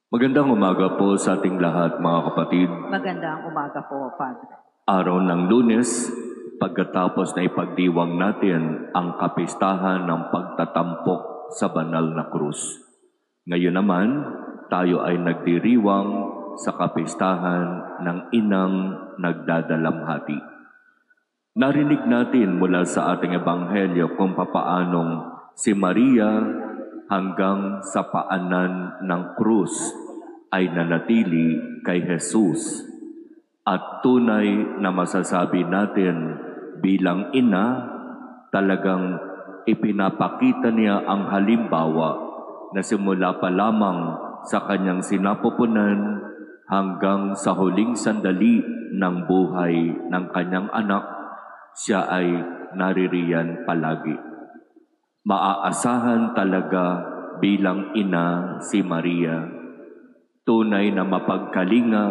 Magandang umaga po sa ating lahat, mga kapatid. Magandang umaga po, Padre. Araw ng Lunes, pagkatapos na ipagdiwang natin ang kapistahan ng pagtatampok sa banal na krus. Ngayon naman, tayo ay nagdiriwang sa kapistahan ng Inang Nagdadalamhati. Narinig natin mula sa ating ebanghelyo kung papaanong si Maria hanggang sa paanan ng krus ay nanatili kay Jesus. At tunay na masasabi natin bilang ina, talagang ipinapakita niya ang halimbawa na simula pa lamang sa kanyang sinapupunan hanggang sa huling sandali ng buhay ng kanyang anak, siya ay naririyan palagi. Maaasahan talaga bilang ina si Maria, tunay na mapagkalinga,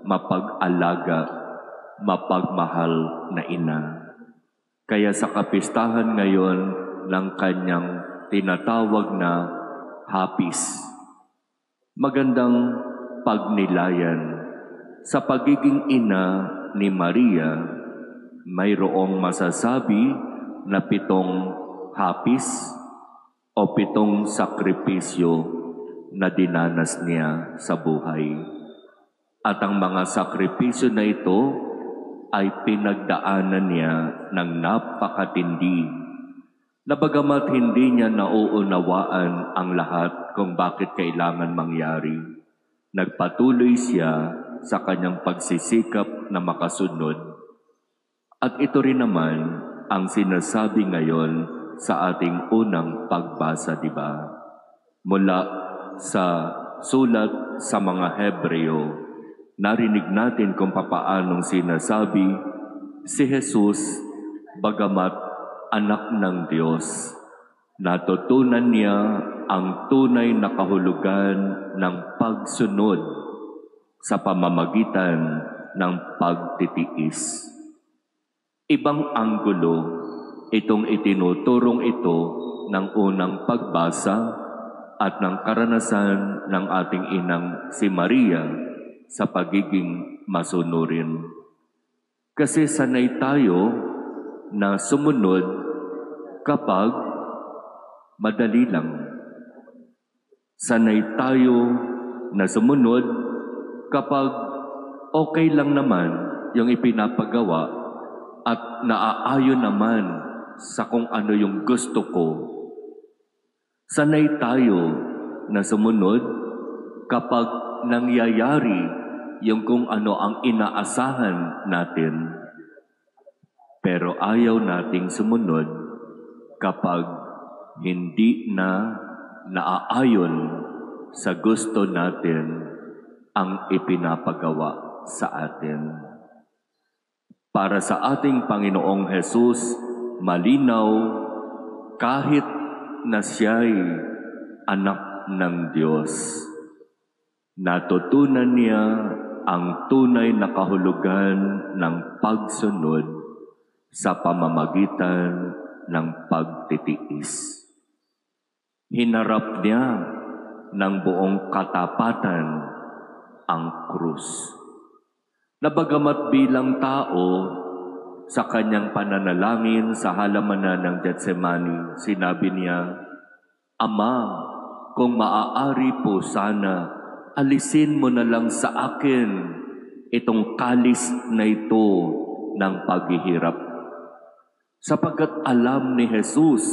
mapag-alaga, mapagmahal na ina. Kaya sa kapistahan ngayon ng kanyang tinatawag na hapis, magandang pagnilayan sa pagiging ina ni Maria. Mayroong masasabi na 7 hapis o 7 sakripisyo na dinanas niya sa buhay. At ang mga sakripisyo na ito ay pinagdaanan niya ng napakatindi, na bagamat hindi niya nauunawaan ang lahat kung bakit kailangan mangyari, nagpatuloy siya sa kanyang pagsisikap na makasunod. At ito rin naman ang sinasabi ngayon sa ating unang pagbasa, di ba? Mula sa sulat sa mga Hebreo, narinig natin kung papaanong sinasabi si Jesus, bagamat anak ng Diyos, natutunan niya ang tunay na kahulugan ng pagsunod sa pamamagitan ng pagtitiis. Ibang anggulo itong itinuturong ito ng unang pagbasa at ng karanasan ng ating inang si Maria sa pagiging masunurin. Kasi sanay tayo na sumunod kapag madali lang. Sanay tayo na sumunod kapag okay lang naman yung ipinapagawa at naaayon naman sa kung ano yung gusto ko. Sanay tayo na sumunod kapag nangyayari yung kung ano ang inaasahan natin. Pero ayaw nating sumunod kapag hindi na naaayon sa gusto natin ang ipinapagawa sa atin. Para sa ating Panginoong Jesus, malinaw kahit na siya'y anak ng Diyos. Natutunan niya ang tunay na kahulugan ng pagsunod sa pamamagitan ng pagtitiis. Hinarap niya ng buong katapatan ang krus. Na bagamat bilang tao, sa kanyang pananalangin sa halamanan ng Getsemani, sinabi niya, Ama, kung maaari po sana, alisin mo na lang sa akin itong kalis na ito ng paghihirap. Sapagkat alam ni Jesus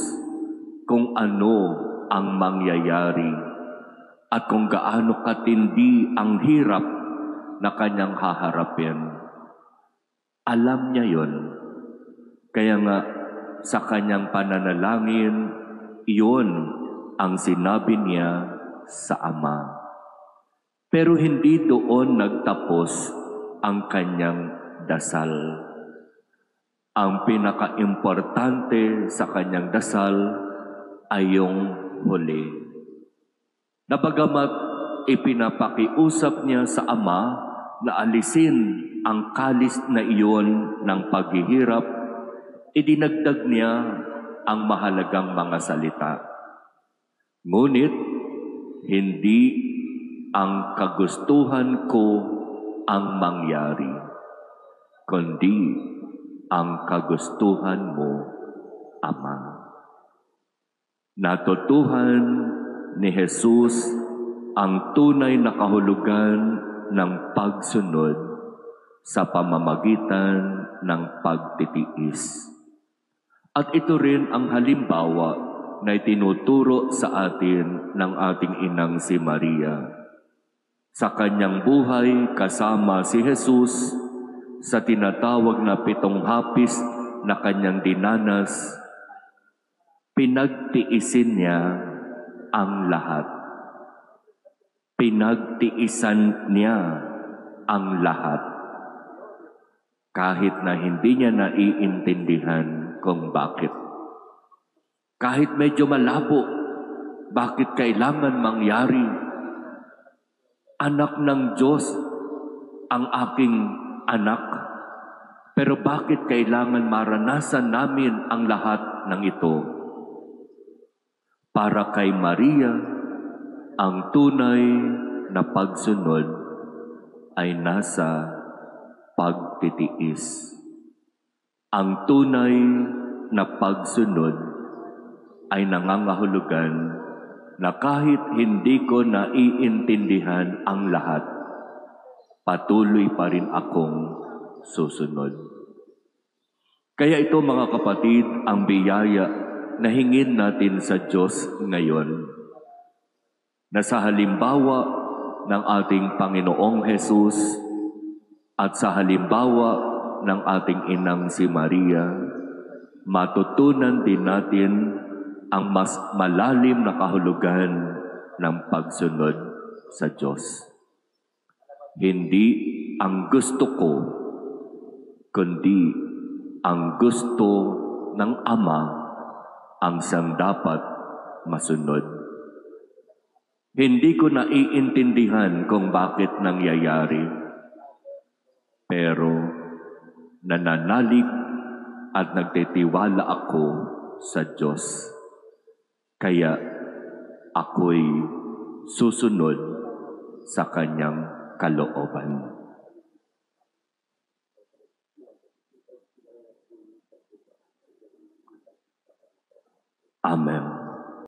kung ano ang mangyayari at kung gaano katindi ang hirap na kanyang haharapin. Alam niya yon. Kaya nga sa kanyang pananalangin, iyon ang sinabi niya sa Ama. Pero hindi doon nagtapos ang kanyang dasal. Ang pinaka-importante sa kanyang dasal ay yung huli. Na bagamat ipinapakiusap niya sa Ama na alisin ang kalis na iyon ng paghihirap, idinagdag niya ang mahalagang mga salita. Ngunit hindi ang kagustuhan ko ang mangyari, kundi ang kagustuhan mo, Ama. Natutuhan ni Jesus ang tunay na kahulugan ng pagsunod sa pamamagitan ng pagtitiis. At ito rin ang halimbawa na itinuturo sa atin ng ating inang si Maria. Sa kanyang buhay kasama si Jesus, sa tinatawag na 7 hapis na kanyang dinanas, pinagtiisin niya ang lahat. Pinagtiisan niya ang lahat. Kahit na hindi niya naiintindihan kung bakit. Kahit medyo malabo, bakit kailangan mangyari? Anak ng Diyos ang aking anak. Pero bakit kailangan maranasan namin ang lahat ng ito? Para kay Maria, ang tunay na pagsunod ay nasa pagtitiis. Ang tunay na pagsunod ay nangangahulugan na kahit hindi ko naiintindihan ang lahat, patuloy pa rin akong susunod. Kaya ito mga kapatid, ang biyaya na hingin natin sa Diyos ngayon, na sa halimbawa ng ating Panginoong Jesus at sa halimbawa ng ating inang si Maria, matutunan din natin ang mas malalim na kahulugan ng pagsunod sa Diyos. Hindi ang gusto ko, kundi ang gusto ng Ama ang siyang dapat masunod. Hindi ko naiintindihan kung bakit nangyayari, pero nananalig at nagtitiwala ako sa Diyos. Kaya ako'y susunod sa Kanyang kalooban. Amen.